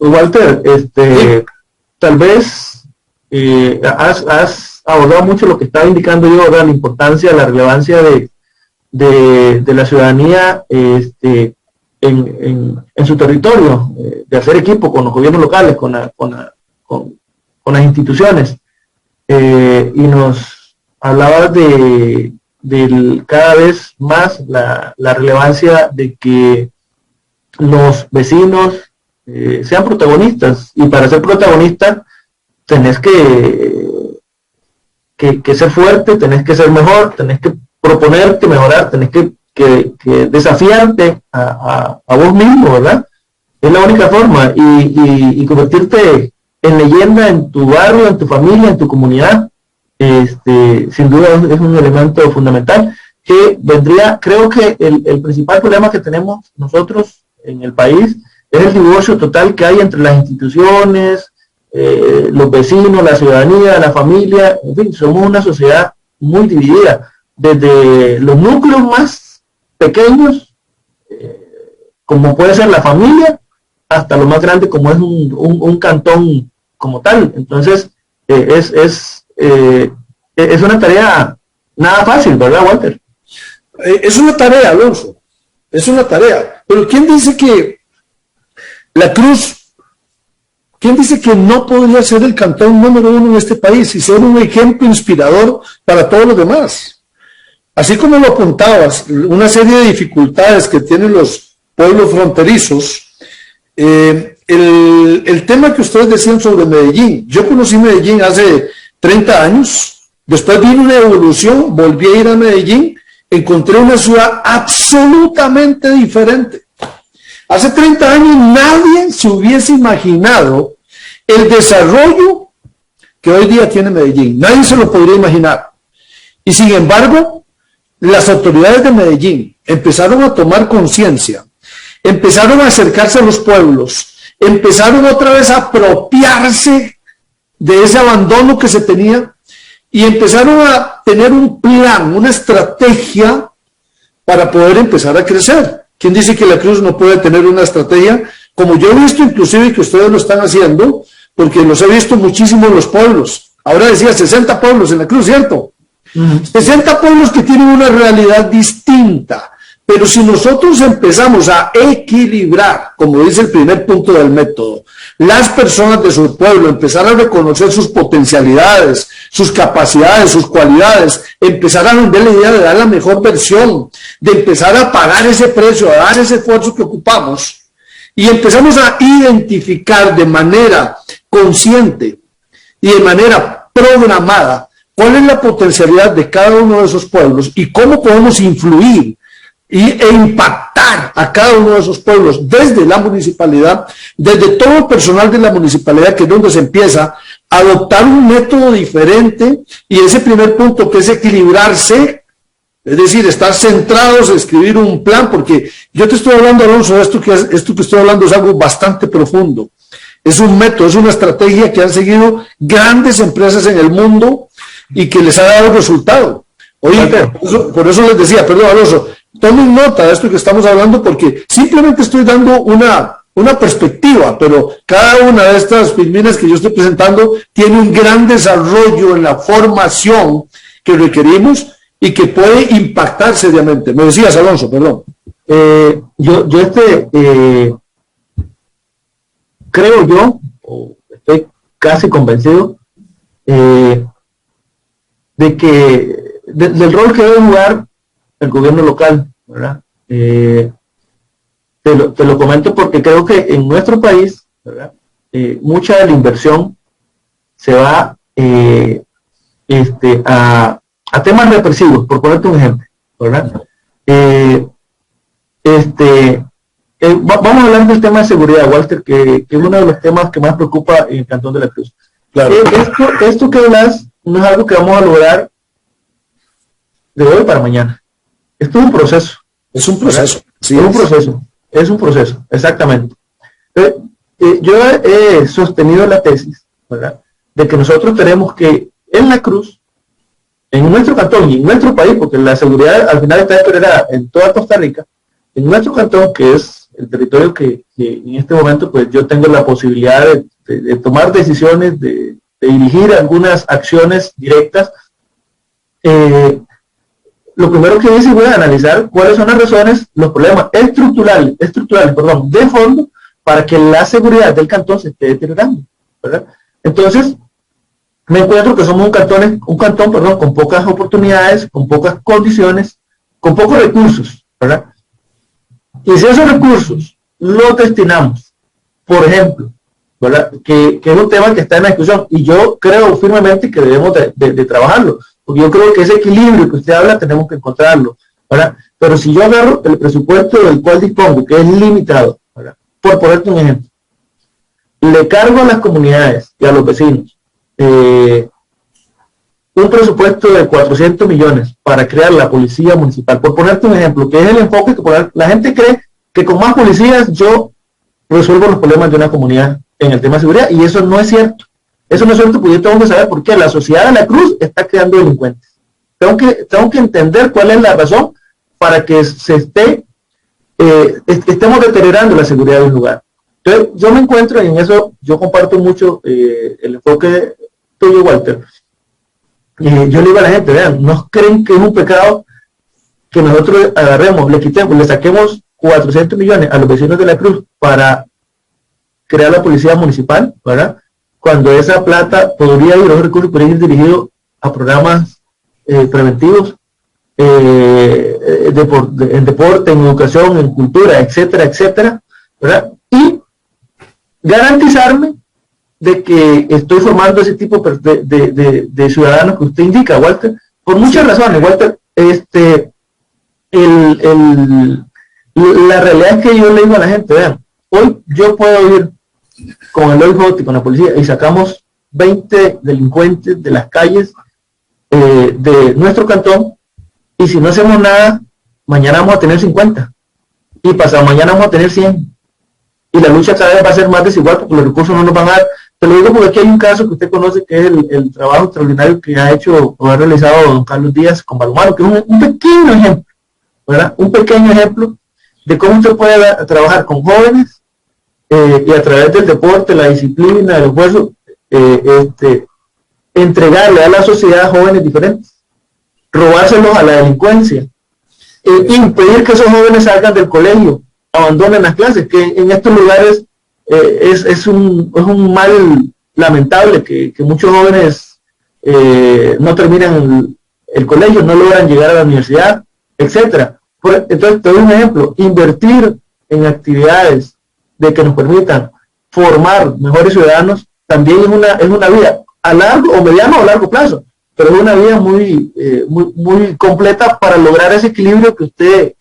Walter, Sí. tal vez has abordado mucho lo que estaba indicando yo, ¿verdad? La importancia, la relevancia de la ciudadanía en su territorio, de hacer equipo con los gobiernos locales, con las instituciones. Y nos hablaba de cada vez más la relevancia de que los vecinos sean protagonistas, y para ser protagonista tenés que ser fuerte, tenés que ser mejor, tenés que proponerte mejorar, tenés que desafiarte a vos mismo, ¿verdad? Es la única forma, y convertirte en leyenda en tu barrio, en tu familia, en tu comunidad, sin duda es un elemento fundamental que vendría. Creo que el principal problema que tenemos nosotros en el país es el divorcio total que hay entre las instituciones, los vecinos, la ciudadanía, la familia. En fin, somos una sociedad muy dividida, desde los núcleos más pequeños, como puede ser la familia, hasta lo más grande como es un cantón como tal. Entonces, es una tarea nada fácil, ¿verdad, Walter? Es una tarea, Alonso, es una tarea. Pero ¿quién dice que La Cruz, quién dice que no podría ser el cantón número 1 en este país y ser un ejemplo inspirador para todos los demás? Así como lo apuntabas, una serie de dificultades que tienen los pueblos fronterizos. El tema que ustedes decían sobre Medellín, yo conocí Medellín hace 30 años, después vino una evolución, volví a ir a Medellín, encontré una ciudad absolutamente diferente. Hace 30 años nadie se hubiese imaginado el desarrollo que hoy día tiene Medellín, nadie se lo podría imaginar. Y sin embargo, las autoridades de Medellín empezaron a tomar conciencia, empezaron a acercarse a los pueblos, empezaron otra vez a apropiarse de ese abandono que se tenía y empezaron a tener un plan, una estrategia para poder empezar a crecer. ¿Quién dice que La Cruz no puede tener una estrategia? Como yo he visto inclusive que ustedes lo están haciendo, porque los he visto muchísimo en los pueblos. Ahora decía 60 pueblos en La Cruz, ¿cierto? 60 pueblos que tienen una realidad distinta. Pero si nosotros empezamos a equilibrar, como dice el primer punto del método, las personas de su pueblo, empezar a reconocer sus potencialidades, sus capacidades, sus cualidades, empezar a vender la idea de dar la mejor versión, de empezar a pagar ese precio, a dar ese esfuerzo que ocupamos, y empezamos a identificar de manera consciente y de manera programada cuál es la potencialidad de cada uno de esos pueblos y cómo podemos influir e impactar a cada uno de esos pueblos desde la municipalidad, desde todo el personal de la municipalidad, que es donde se empieza a adoptar un método diferente. Y ese primer punto, que es equilibrarse, es decir, estar centrados, escribir un plan, porque yo te estoy hablando, Alonso, esto que estoy hablando es algo bastante profundo. Es un método, es una estrategia que han seguido grandes empresas en el mundo y que les ha dado resultado. Oye, por eso les decía, perdón, Alonso, tomen nota de esto que estamos hablando, porque simplemente estoy dando una perspectiva, pero cada una de estas filminas que yo estoy presentando tiene un gran desarrollo en la formación que requerimos y que puede impactar seriamente. Me decías, Alonso, perdón. Creo yo, o estoy casi convencido, de que del rol que debe jugar el gobierno local, ¿verdad? Te lo comento porque creo que en nuestro país, ¿verdad? Mucha de la inversión se va a temas represivos, por ponerte un ejemplo, ¿verdad? Vamos a hablar del tema de seguridad, Walter, que es uno de los temas que más preocupa en el Cantón de La Cruz. Claro. Esto que hablas no es algo que vamos a lograr de hoy para mañana. Esto es un proceso. Es un proceso. Sí, es un proceso, exactamente. Yo he sostenido la tesis, ¿verdad?, de que nosotros tenemos que, en La Cruz, en nuestro cantón y en nuestro país, porque la seguridad al final está esperada en toda Costa Rica, en nuestro cantón, que es el territorio que en este momento pues yo tengo la posibilidad de tomar decisiones, de dirigir algunas acciones directas. Lo primero que hice fue analizar cuáles son las razones, los problemas estructurales, de fondo, para que la seguridad del cantón se esté deteriorando, ¿verdad? Entonces, me encuentro que somos un cantón, con pocas oportunidades, con pocas condiciones, con pocos recursos, ¿verdad? Y si esos recursos los destinamos, por ejemplo, ¿verdad? Que es un tema que está en la discusión, y yo creo firmemente que debemos de trabajarlo, porque yo creo que ese equilibrio que usted habla tenemos que encontrarlo, ¿verdad? Pero si yo agarro el presupuesto del cual dispongo, que es limitado, ¿verdad? Por ponerte un ejemplo, le cargo a las comunidades y a los vecinos un presupuesto de 400 millones para crear la policía municipal, por ponerte un ejemplo, que es el enfoque que la gente cree que con más policías yo resuelvo los problemas de una comunidad en el tema de seguridad, y eso no es cierto. Eso no es cierto, porque yo tengo que saber por qué la sociedad de la Cruz está creando delincuentes. Tengo que entender cuál es la razón para que estemos deteriorando la seguridad de un lugar. Entonces, yo me encuentro, y en eso yo comparto mucho el enfoque tuyo, Walter. Yo le digo a la gente, vean, no creen que es un pecado que nosotros agarremos, le saquemos 400 millones a los vecinos de la Cruz para crear la policía municipal, ¿verdad? Cuando esa plata podría ir, los recursos podrían ir dirigidos a programas preventivos, en deporte, en educación, en cultura, etcétera, etcétera, ¿verdad? Y garantizarme de que estoy formando ese tipo de ciudadanos que usted indica, Walter, por muchas razones, Walter. La realidad es que yo le digo a la gente, vean, hoy yo puedo ir con el OIJ y con la policía y sacamos 20 delincuentes de las calles de nuestro cantón, y si no hacemos nada, mañana vamos a tener 50 y pasado mañana vamos a tener 100, y la lucha cada vez va a ser más desigual porque los recursos no nos van a dar. Te lo digo porque aquí hay un caso que usted conoce, que es el trabajo extraordinario que ha hecho o ha realizado don Carlos Díaz con Balumano, que es un pequeño ejemplo, ¿verdad? Un pequeño ejemplo de cómo usted puede trabajar con jóvenes y a través del deporte, la disciplina, el esfuerzo, entregarle a la sociedad jóvenes diferentes, robárselos a la delincuencia, impedir que esos jóvenes salgan del colegio, abandonen las clases, que en estos lugares es un mal lamentable que muchos jóvenes no terminan el colegio, no logran llegar a la universidad, etcétera. Entonces, te doy un ejemplo: invertir en actividades de que nos permitan formar mejores ciudadanos también es una vía a largo o mediano o largo plazo, pero es una vía muy completa para lograr ese equilibrio que usted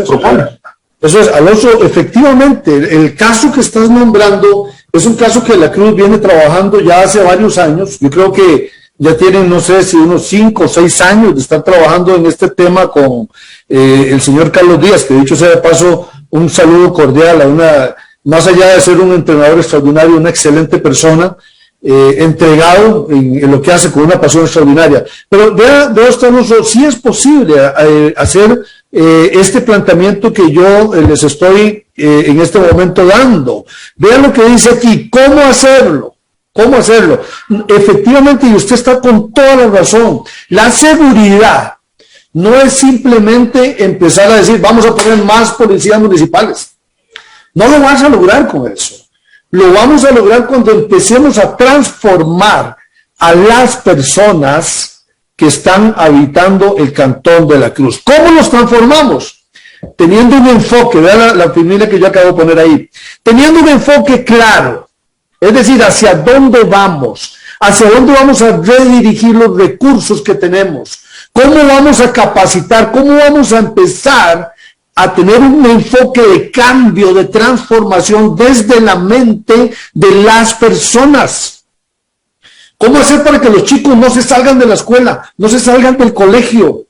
propone. Eso es, Alonso, efectivamente, el caso que estás nombrando es un caso que la Cruz viene trabajando ya hace varios años. Yo creo que ya tienen, no sé si unos 5 o 6 años de estar trabajando en este tema con el señor Carlos Díaz, que dicho sea de paso, un saludo cordial más allá de ser un entrenador extraordinario, una excelente persona, entregado en lo que hace con una pasión extraordinaria. Pero vea usted, Alonso, sí es posible hacer este planteamiento que yo les estoy en este momento dando. Vean lo que dice aquí, ¿cómo hacerlo? ¿Cómo hacerlo? Efectivamente, y usted está con toda la razón, la seguridad no es simplemente empezar a decir, vamos a poner más policías municipales. No lo vas a lograr con eso. Lo vamos a lograr cuando empecemos a transformar a las personas que están habitando el Cantón de la Cruz. ¿Cómo los transformamos? Teniendo un enfoque, vean la primera que yo acabo de poner ahí, teniendo un enfoque claro, es decir, hacia dónde vamos a redirigir los recursos que tenemos, cómo vamos a capacitar, cómo vamos a empezar a tener un enfoque de cambio, de transformación desde la mente de las personas. ¿Cómo hacer para que los chicos no se salgan de la escuela, no se salgan del colegio?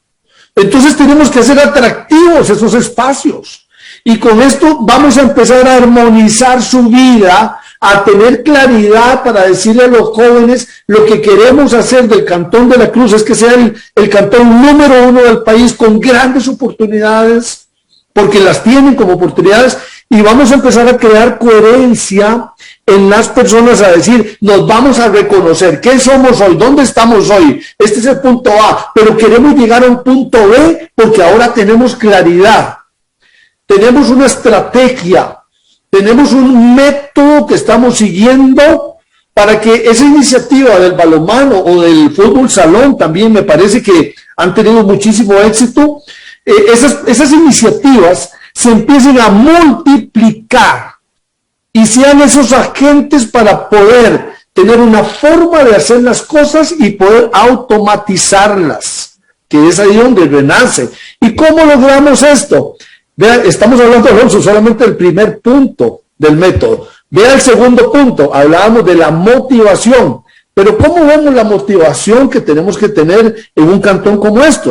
Entonces tenemos que hacer atractivos esos espacios. Y con esto vamos a empezar a armonizar su vida, a tener claridad para decirle a los jóvenes lo que queremos hacer del Cantón de la Cruz es que sea el cantón número 1 del país con grandes oportunidades porque las tienen como oportunidades y vamos a empezar a crear coherencia en las personas, a decir, nos vamos a reconocer qué somos hoy, dónde estamos hoy, este es el punto A, pero queremos llegar a un punto B porque ahora tenemos claridad, tenemos una estrategia, tenemos un método que estamos siguiendo para que esa iniciativa del balonmano o del fútbol salón también me parece que han tenido muchísimo éxito. Esas iniciativas se empiecen a multiplicar y sean esos agentes para poder tener una forma de hacer las cosas y poder automatizarlas, que es ahí donde renace. ¿Y cómo logramos esto? Vea, estamos hablando, Alonso, solamente del primer punto del método. Vea el segundo punto, hablábamos de la motivación. Pero ¿cómo vemos la motivación que tenemos que tener en un cantón como estos?